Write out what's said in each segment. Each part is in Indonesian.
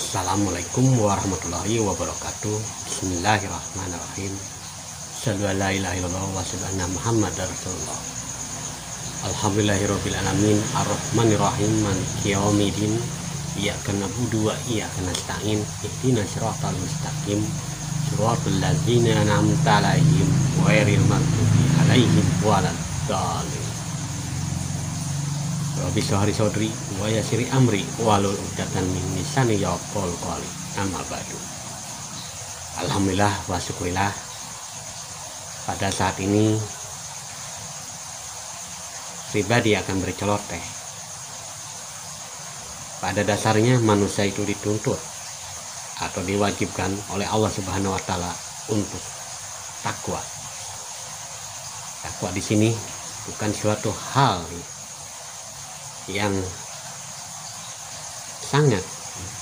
Assalamualaikum warahmatullahi wabarakatuh. Bismillahirrahmanirrahim. Shallu ala ilaha illallah wa sallu anna Muhammadar Rasulullah. Alhamdulillahirabbil alamin arrahmanirrahim maliki yaumiddin. Iyyaka na'budu wa iyyaka nasta'in. Ihdinas siratal mustaqim. Shiratal ladzina an'amta 'alaihim ghairil maghdubi 'alaihim waladdallin. Rabbi shrah sodri wa yassir amri wahlul 'uqdatam min lisani yafqahu qawli. Amma ba'du. Alhamdulillah wa syukurillah, pada saat ini pribadi akan berceloteh. Pada dasarnya manusia itu dituntut atau diwajibkan oleh Allah Subhanahu wa taala untuk takwa. Takwa di sini bukan suatu hal yang sangat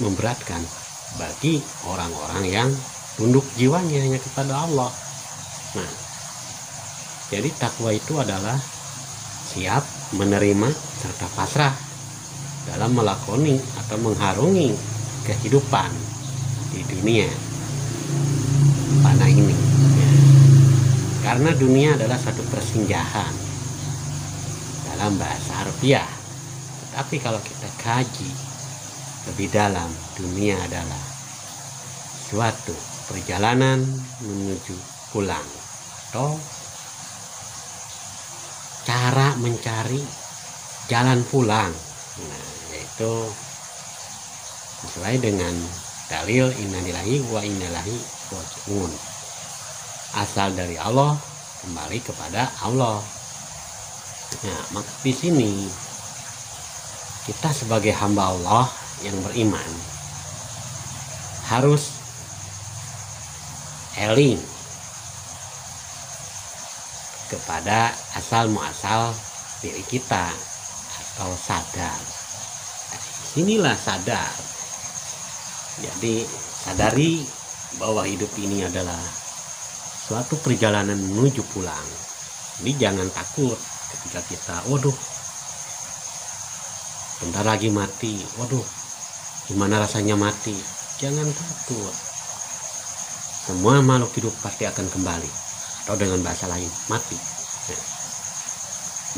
memberatkan bagi orang-orang yang tunduk jiwanya hanya kepada Allah. Nah, jadi takwa itu adalah siap menerima serta pasrah dalam melakoni atau mengharungi kehidupan di dunia fana ini. Karena dunia adalah satu persinjahan dalam bahasa harfiah. Tapi kalau kita kaji lebih dalam, dunia adalah suatu perjalanan menuju pulang atau cara mencari jalan pulang. Nah, yaitu sesuai dengan dalil innalillahi wa inna ilaihi raji'un. Asal dari Allah, kembali kepada Allah. Nah, maka di sini kita sebagai hamba Allah yang beriman harus eling kepada asal muasal diri kita atau sadar. Inilah sadar. Jadi sadari bahwa hidup ini adalah suatu perjalanan menuju pulang. Jadi jangan takut ketika kita, waduh, bentar lagi mati, waduh, gimana rasanya mati. Jangan takut. Semua makhluk hidup pasti akan kembali, atau dengan bahasa lain, mati. Nah,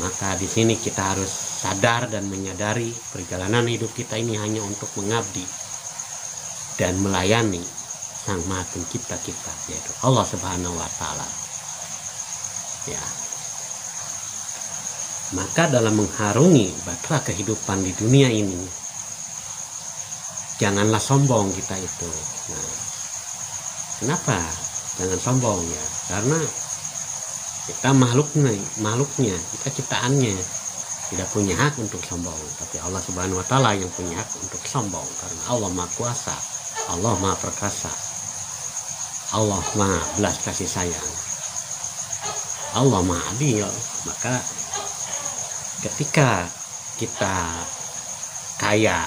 maka di sini kita harus sadar dan menyadari perjalanan hidup kita ini hanya untuk mengabdi dan melayani Sang Maha Pencipta kita, yaitu Allah Subhanahu wa taala. Ya. Maka dalam mengharungi bahtera kehidupan di dunia ini, janganlah sombong kita itu. Nah, kenapa jangan sombong ya? Karena kita makhluknya, kita ciptaannya tidak punya hak untuk sombong. Tapi Allah Subhanahu wa taala yang punya hak untuk sombong, karena Allah Maha Kuasa, Allah Maha Perkasa, Allah Maha belas kasih sayang, Allah Maha Adil. Maka ketika kita kaya,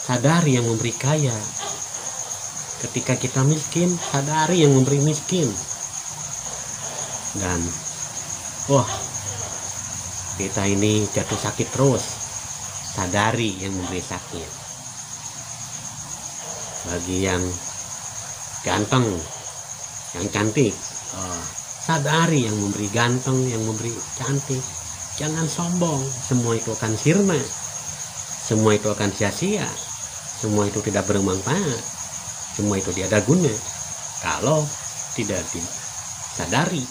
sadari yang memberi kaya. Ketika kita miskin, sadari yang memberi miskin. Dan wah, kita ini jatuh sakit terus, sadari yang memberi sakit. Bagi yang ganteng, yang cantik, sadari yang memberi ganteng, yang memberi cantik. Jangan sombong, semua itu akan sirna, semua itu akan sia-sia, semua itu tidak bermanfaat, semua itu tidak ada guna kalau tidak disadari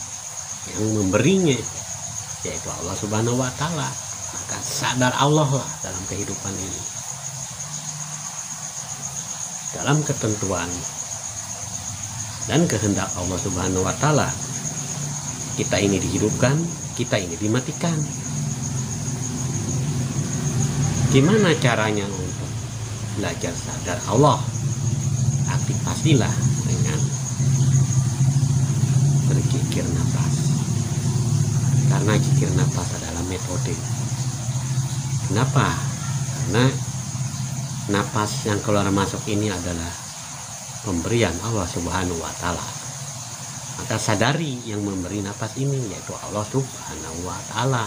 yang memberinya, yaitu Allah Subhanahu wa taala. Maka sadar Allah lah dalam kehidupan ini. Dalam ketentuan dan kehendak Allah Subhanahu wa taala, kita ini dihidupkan, kita ini dimatikan. Gimana caranya untuk belajar sadar Allah? Aktifasilah dengan berkikir nafas. Karena kikir nafas adalah metode. Kenapa? Karena nafas yang keluar masuk ini adalah pemberian Allah Subhanahu wa taala. Maka sadari yang memberi nafas ini, yaitu Allah Subhanahu wa taala.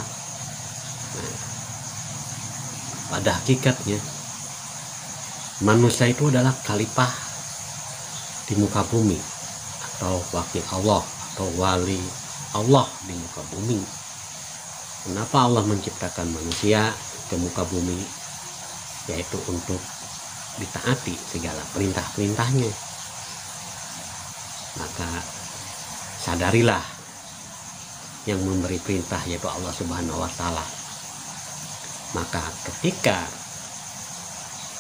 Nah, pada hakikatnya manusia itu adalah khalifah di muka bumi, atau wakil Allah, atau wali Allah di muka bumi. Kenapa Allah menciptakan manusia ke muka bumi? Yaitu untuk ditaati segala perintah-perintahnya. Maka sadarilah yang memberi perintah yaitu Allah Subhanahu wa Ta'ala. Maka ketika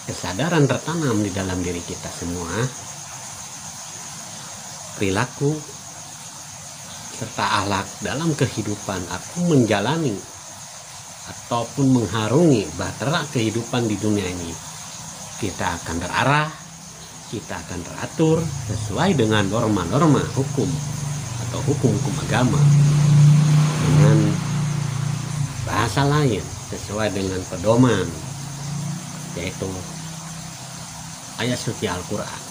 kesadaran tertanam di dalam diri kita semua, perilaku serta akhlak dalam kehidupan atau menjalani ataupun mengharungi bahtera kehidupan di dunia ini, kita akan terarah, kita akan teratur sesuai dengan norma-norma hukum atau hukum-hukum agama, dengan bahasa lain sesuai dengan pedoman, yaitu ayat suci Al-Quran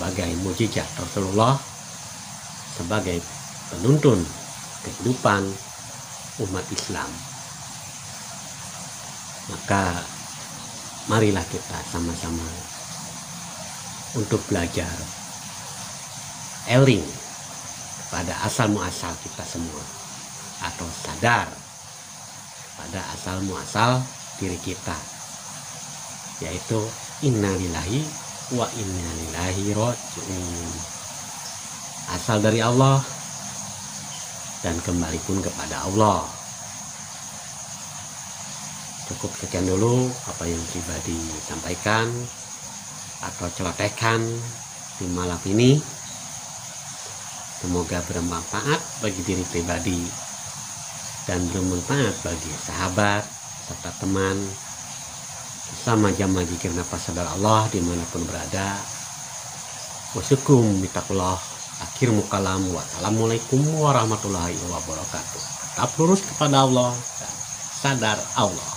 sebagai mukjizat Rasulullah, sebagai penuntun kehidupan umat Islam. Maka marilah kita sama-sama untuk belajar eling pada asal muasal kita semua, atau sadar pada asal muasal diri kita, yaitu innalillahi wa inna ilaihi raji'un. Asal dari Allah dan kembali pun kepada Allah. Cukup sekian dulu apa yang pribadi sampaikan atau celotehkan di malam ini. Semoga bermanfaat bagi diri pribadi dan bermanfaat bagi sahabat serta teman sama jamaah zikir nafas sadar Allah dimanapun berada. Wasukum mitaqullah. Akhir mukalam. Wassalamualaikum warahmatullahi wabarakatuh. Tetap lurus kepada Allah dan sadar Allah.